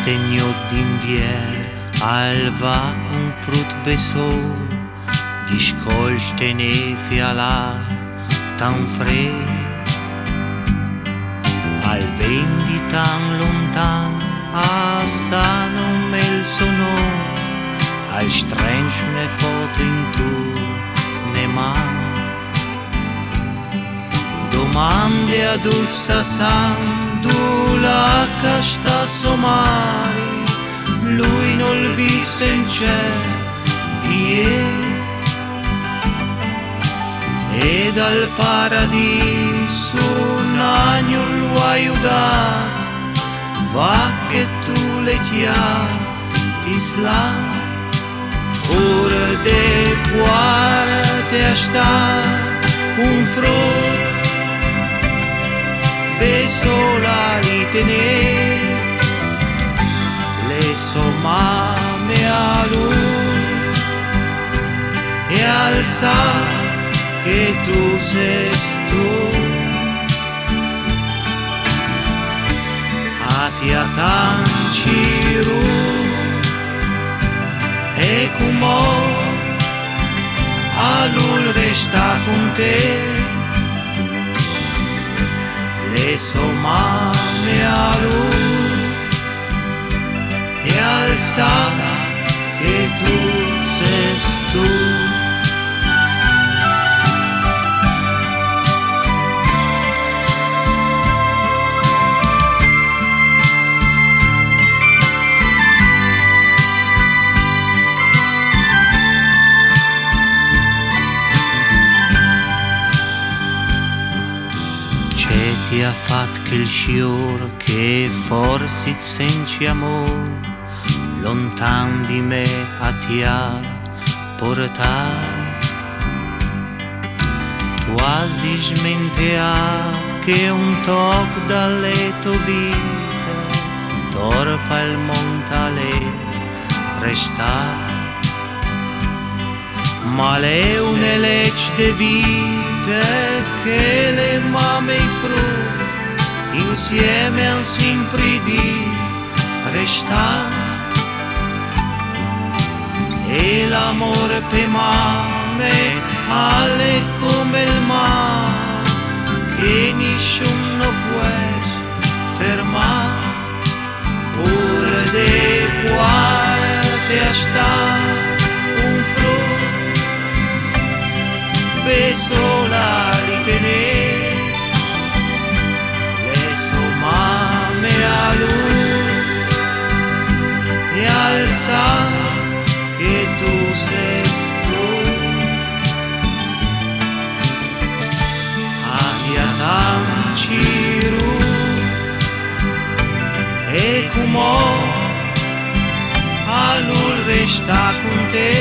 stegno d'invier alva un frut besor, discolște nefiala tan fred, al vendi tan lontan, assano mel sonor, al strench ne foto in tu ne man. Domande ad ulsa sandula che sta somari, lui non visse in cielo di ieri, e dal paradiso un agno lo aiutato, va che tu le chiami sla, ora de poate așta un frut pe sola ritenere le somame a lui e alza che tu sei tu a ti a tanciru e como a lui resta con te le somame a lui e alza che tu sei tu. Ti ha fatto quel scior che forse senza amor lontan di me a ti ha portato. Tu has dismenteat che un toc dalle tue vite torpa il montale restat, ma le une leggi de vite che le mame i frutti insieme han sempre di restare, e l'amore per mame alle come il mare che nessuno può fermare, pure de poate așta un frut pe sola ritenere mame a lui e alza che tu sei tu a tanciru e como a lui resta con te